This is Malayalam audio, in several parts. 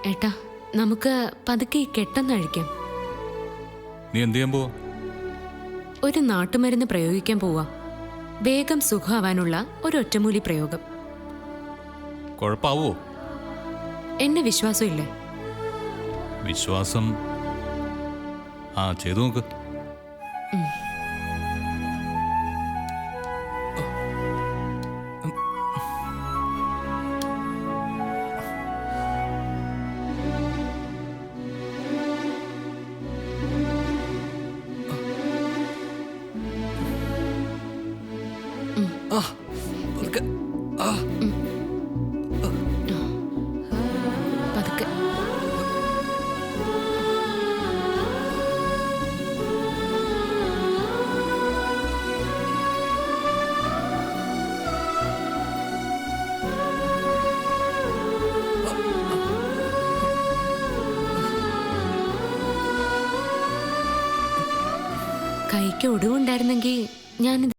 ഏട്ടാ, നമുക്ക് പതുക്കെ ഈ കെട്ടൊന്ന് അഴിക്കാം. നീ എന്ത് ചെയ്യാൻ പോവാ? ഒരു നാട്ടുമരുന്ന് പ്രയോഗിക്കാൻ പോവാ. വേഗം സുഖമാവാനുള്ള ഒരു ഒറ്റമൂലി പ്രയോഗം. കുഴപ്പാവോ? എന്നെ വിശ്വാസം ഇല്ലേ? വിശ്വാസം ചെയ്തു നോക്ക്. പതുക്കെ. കൈക്ക് ഒടിവുണ്ടായിരുന്നെങ്കിൽ ഞാനിത്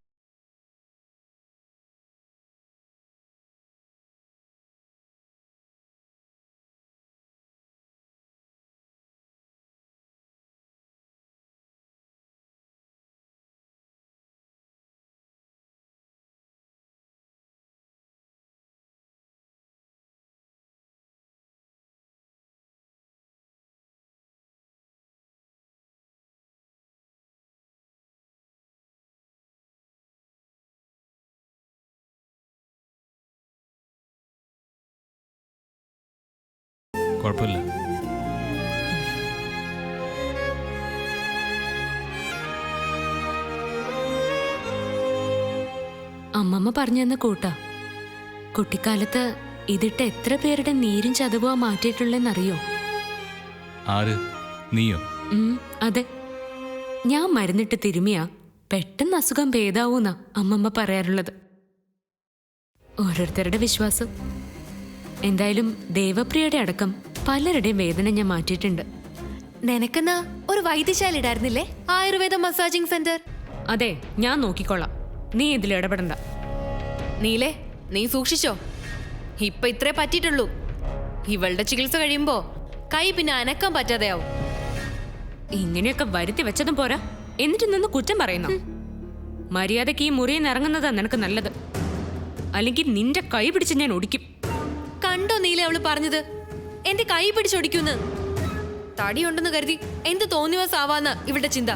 കുഴപ്പമില്ല. അമ്മമ്മ പറഞ്ഞു തന്ന കൂട്ടാ. കുട്ടിക്കാലത്ത് ഇതിട്ട് എത്ര പേരുടെ നീരും ചതവുക മാറ്റിയിട്ടുള്ളെന്നറിയോ? ആര്? നീയോ? അതെ. ഞാൻ മരുന്നിട്ട് തിരുമിയാ പെട്ടെന്ന് അസുഖം ഭേദാവൂന്നാ അമ്മമ്മ പറയാറുള്ളത്. ഓരോരുത്തരുടെ വിശ്വാസം. എന്തായാലും ദേവപ്രിയയുടെ അടക്കം പലരുടെയും വേദന ഞാൻ മാറ്റിയിട്ടുണ്ട്. നിനക്കെന്നാ ഒരു വൈദ്യശാല ഇടായിരുന്നില്ലേ? Ayurveda massaging centre. അതെ, ഞാൻ നോക്കിക്കൊള്ളാം. നീ ഇതിൽ ഇടപെടണ്ട. നീലേ, നീ സൂക്ഷിച്ചോ. ഇപ്പൊ ഇത്രേ പറ്റിയിട്ടുള്ളൂ. ഇവളുടെ ചികിത്സ കഴിയുമ്പോ കൈ പിന്നെ അനക്കാൻ പറ്റാതെയാവും. ഇങ്ങനെയൊക്കെ വരുത്തി വെച്ചതും പോരാ, എന്നിട്ട് നിന്ന് കുറ്റം പറയുന്നു. മര്യാദക്ക് ഈ മുറിയിൽ നിന്ന് ഇറങ്ങുന്നതാ നിനക്ക് നല്ലത്. അല്ലെങ്കിൽ നിന്റെ കൈ പിടിച്ച് ഞാൻ ഒടിക്കും. കണ്ടോ നീല അവള് പറഞ്ഞത്? എന്റെ കൈ പിടിച്ചൊടിക്കുന്ന്. തടിയുണ്ടെന്ന് കരുതി എന്ത് തോന്നിയവാസാവാന്ന് ഇവളുടെ ചിന്ത.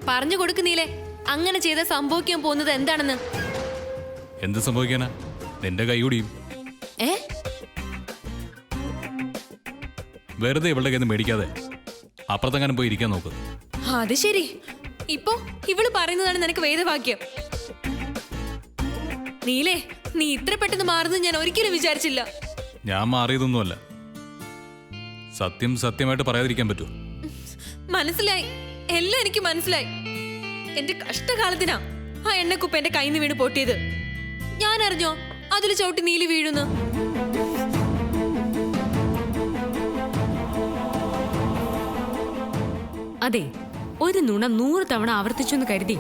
പറഞ്ഞു കൊടുക്ക് നീലേ, അങ്ങനെ ചെയ്ത സംഭവിക്കാൻ പോകുന്നത് എന്താണെന്ന്. എന്ത് സംഭവിക്കാനാ? നിന്റെ കൈ കൂടിയും. വെറുതെ ഇവളുടെ കയ്യിൽ നിന്ന് മേടിക്കാതെ അപ്പുറത്തെങ്ങാനും പോയി ഇരിക്കാൻ നോക്ക്. അത് ശരി. ഇപ്പൊ ഇവള് പറയുന്നതാണ് നിനക്ക് വേദവാക്യം. നീലേ, നീ ഇത്ര പെട്ടെന്ന് മാറുന്നത് ഞാൻ ഒരിക്കലും വിചാരിച്ചില്ല. ഞാൻ മാറിയതൊന്നുമല്ല. സത്യം സത്യമായിട്ട് പറയാതിരിക്കാൻ പറ്റൂ? മനസ്സിലായി, എല്ലാം എനിക്ക് മനസ്സിലായി. എന്റെ കഷ്ടകാലത്തിനാ ആ എണ്ണക്കുപ്പ എന്റെ കയ്യിൽ നിന്ന് വീണ് പൊട്ടിയത്. ഞാൻ അറിഞ്ഞോ അതിൽ ചവിട്ടി നീലി വീഴുന്നു? അതെ, ഒരു നുണ 100 തവണ ആവർത്തിച്ചെന്ന് കരുതി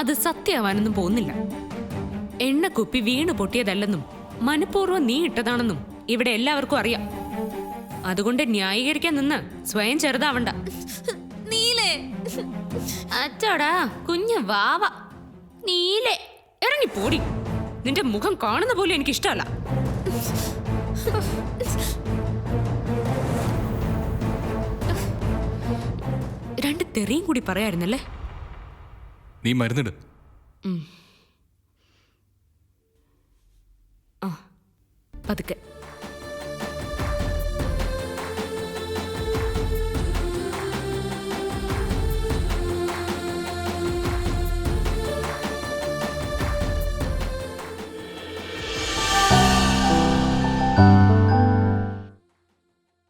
അത് സത്യമാവാനൊന്നും പോകുന്നില്ല. എണ്ണക്കുപ്പി വീണു പൊട്ടിയതല്ലെന്നും മനഃപൂർവ്വം നീ ഇട്ടതാണെന്നും ഇവിടെ എല്ലാവർക്കും അറിയാം. അതുകൊണ്ട് ന്യായീകരിക്കാൻ നിന്ന് സ്വയം ചെറുതാവണ്ട. നീലേ, അച്ചോടാ കുഞ്ഞു വാവ. നീലേ, ഇറങ്ങി പോടി. നിന്റെ മുഖം കാണുന്ന പോലും എനിക്ക് ഇഷ്ടമല്ല. രണ്ട് തെറിയും കൂടി പറയായിരുന്നല്ലേ? നീ മരുന്നിട്. പതുക്കെ.